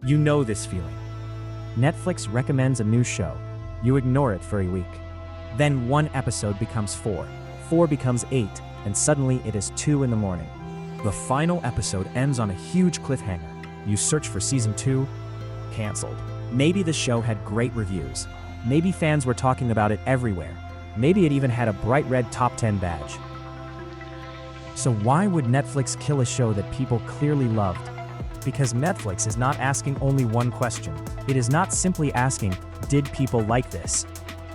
You know this feeling. Netflix recommends a new show. You ignore it for a week. Then one episode becomes 4, 4 becomes 8, and suddenly it is 2 in the morning. The final episode ends on a huge cliffhanger. You search for season 2, canceled. Maybe the show had great reviews. Maybe fans were talking about it everywhere. Maybe it even had a bright red top 10 badge. So why would Netflix kill a show that people clearly loved? Because Netflix is not asking only one question. It is not simply asking, did people like this?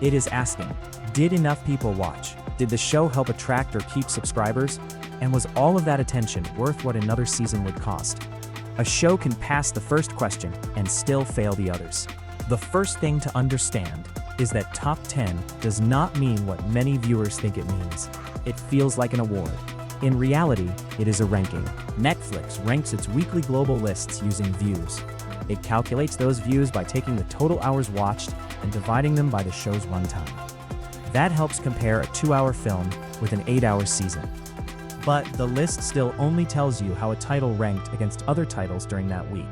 It is asking, did enough people watch? Did the show help attract or keep subscribers? And was all of that attention worth what another season would cost? A show can pass the first question and still fail the others. The first thing to understand is that top 10 does not mean what many viewers think it means. It feels like an award. In reality, it is a ranking. Netflix ranks its weekly global lists using views. It calculates those views by taking the total hours watched and dividing them by the show's runtime. That helps compare a 2-hour film with an 8-hour season. But the list still only tells you how a title ranked against other titles during that week.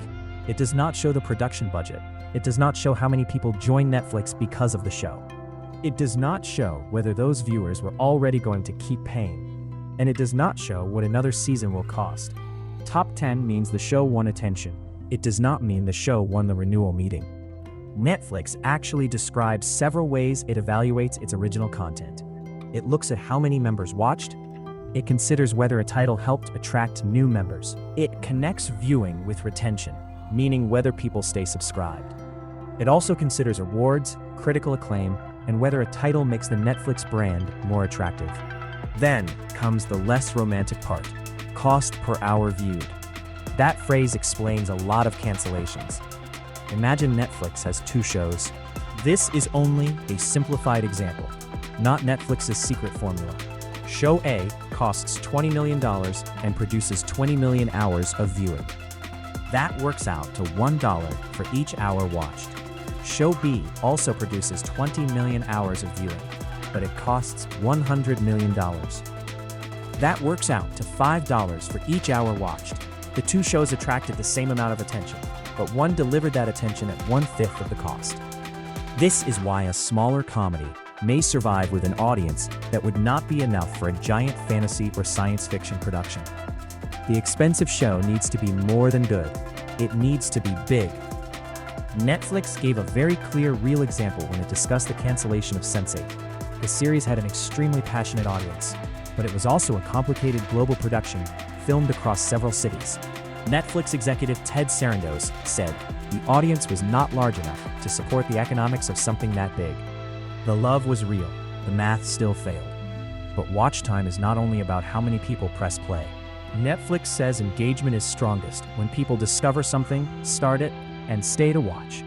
It does not show the production budget. It does not show how many people join Netflix because of the show. It does not show whether those viewers were already going to keep paying. And it does not show what another season will cost. Top 10 means the show won attention. It does not mean the show won the renewal meeting. Netflix actually describes several ways it evaluates its original content. It looks at how many members watched. It considers whether a title helped attract new members. It connects viewing with retention, meaning whether people stay subscribed. It also considers awards, critical acclaim, and whether a title makes the Netflix brand more attractive. Then comes the less romantic part, cost per hour viewed. That phrase explains a lot of cancellations. Imagine Netflix has 2 shows. This is only a simplified example, not Netflix's secret formula. Show A costs $20 million and produces 20 million hours of viewing. That works out to $1 for each hour watched. Show B also produces 20 million hours of viewing, but it costs $100 million. That works out to $5 for each hour watched. The 2 shows attracted the same amount of attention, but one delivered that attention at 1/5 of the cost. This is why a smaller comedy may survive with an audience that would not be enough for a giant fantasy or science fiction production. The expensive show needs to be more than good. It needs to be big. Netflix gave a very clear, real example when it discussed the cancellation of Sense8. The series had an extremely passionate audience, but it was also a complicated global production filmed across several cities. Netflix executive Ted Sarandos said, "The audience was not large enough to support the economics of something that big. The love was real, the math still failed. But watch time is not only about how many people press play. Netflix says engagement is strongest when people discover something, start it, and stay to watch.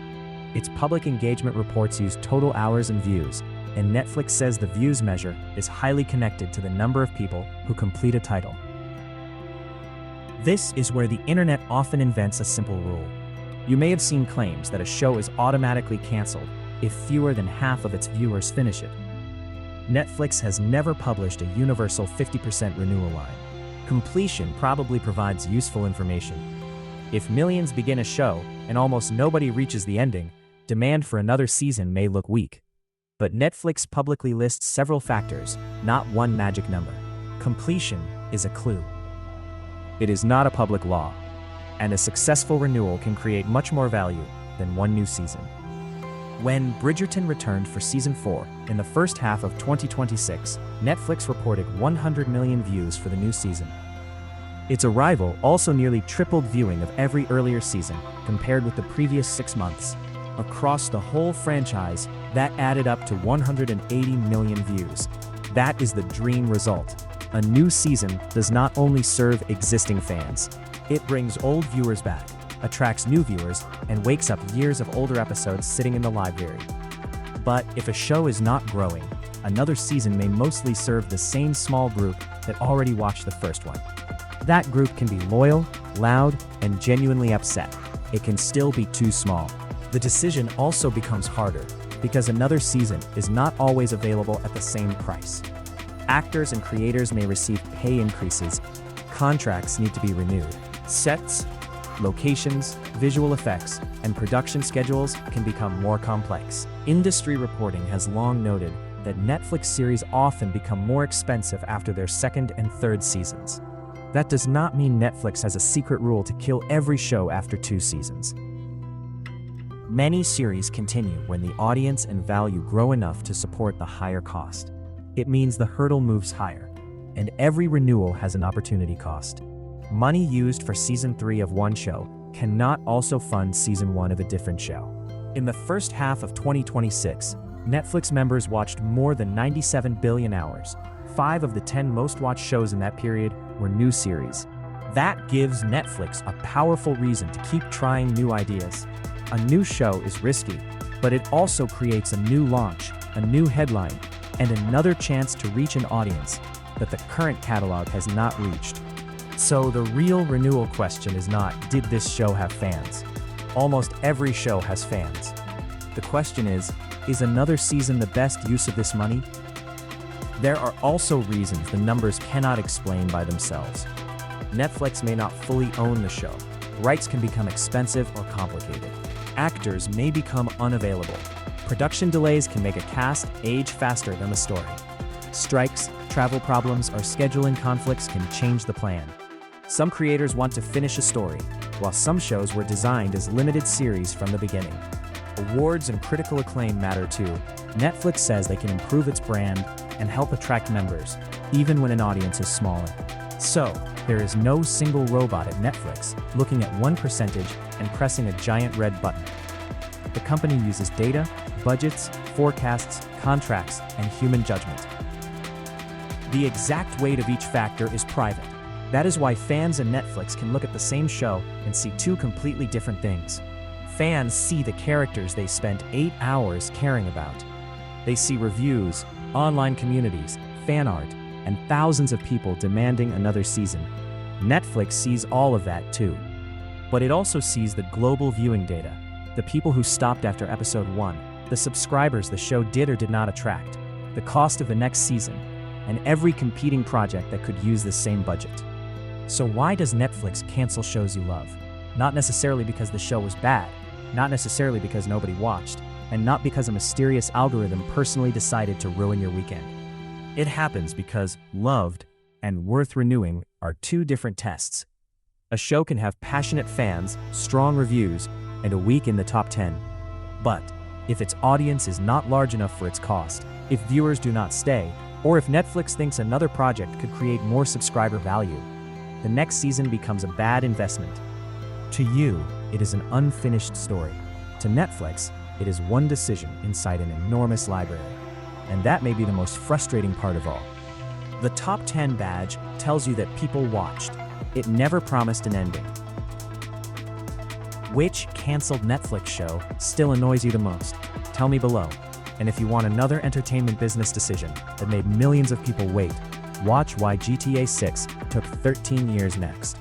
Its public engagement reports use total hours and views, and Netflix says the views measure is highly connected to the number of people who complete a title." This is where the internet often invents a simple rule. You may have seen claims that a show is automatically canceled if fewer than half of its viewers finish it. Netflix has never published a universal 50% renewal line. Completion probably provides useful information. If millions begin a show and almost nobody reaches the ending, demand for another season may look weak. But Netflix publicly lists several factors, not one magic number. Completion is a clue. It is not a public law, and a successful renewal can create much more value than one new season. When Bridgerton returned for season 4 in the first half of 2026, Netflix reported 100 million views for the new season. Its arrival also nearly tripled viewing of every earlier season compared with the previous 6 months. Across the whole franchise, that added up to 180 million views. That is the dream result. A new season does not only serve existing fans. It brings old viewers back, attracts new viewers, and wakes up years of older episodes sitting in the library. But if a show is not growing, another season may mostly serve the same small group that already watched the first one. That group can be loyal, loud, and genuinely upset. It can still be too small. The decision also becomes harder because another season is not always available at the same price. Actors and creators may receive pay increases. Contracts need to be renewed. Sets, Locations, visual effects, and production schedules can become more complex. Industry reporting has long noted that Netflix series often become more expensive after their second and third seasons. That does not mean Netflix has a secret rule to kill every show after 2 seasons. Many series continue when the audience and value grow enough to support the higher cost. It means the hurdle moves higher, and every renewal has an opportunity cost. Money used for season 3 of one show cannot also fund season 1 of a different show. In the first half of 2026, Netflix members watched more than 97 billion hours. 5 of the 10 most watched shows in that period were new series. That gives Netflix a powerful reason to keep trying new ideas. A new show is risky, but it also creates a new launch, a new headline, and another chance to reach an audience that the current catalog has not reached. So the real renewal question is not, did this show have fans? Almost every show has fans. The question is another season the best use of this money? There are also reasons the numbers cannot explain by themselves. Netflix may not fully own the show. Rights can become expensive or complicated. Actors may become unavailable. Production delays can make a cast age faster than the story. Strikes, travel problems, or scheduling conflicts can change the plan. Some creators want to finish a story, while some shows were designed as limited series from the beginning. Awards and critical acclaim matter too. Netflix says they can improve its brand and help attract members, even when an audience is smaller. So, there is no single robot at Netflix looking at one percentage and pressing a giant red button. The company uses data, budgets, forecasts, contracts, and human judgment. The exact weight of each factor is private. That is why fans and Netflix can look at the same show and see 2 completely different things. Fans see the characters they spent 8 hours caring about. They see reviews, online communities, fan art, and thousands of people demanding another season. Netflix sees all of that too. But it also sees the global viewing data, the people who stopped after episode 1, the subscribers the show did or did not attract, the cost of the next season, and every competing project that could use the same budget. So why does Netflix cancel shows you love? Not necessarily because the show was bad, not necessarily because nobody watched, and not because a mysterious algorithm personally decided to ruin your weekend. It happens because loved and worth renewing are 2 different tests. A show can have passionate fans, strong reviews, and a week in the top 10. But if its audience is not large enough for its cost, if viewers do not stay, or if Netflix thinks another project could create more subscriber value, the next season becomes a bad investment. To you, it is an unfinished story. To Netflix, it is one decision inside an enormous library. And that may be the most frustrating part of all. The top 10 badge tells you that people watched. It never promised an ending. Which canceled Netflix show still annoys you the most? Tell me below. And if you want another entertainment business decision that made millions of people wait, watch why GTA 6 took 13 years next.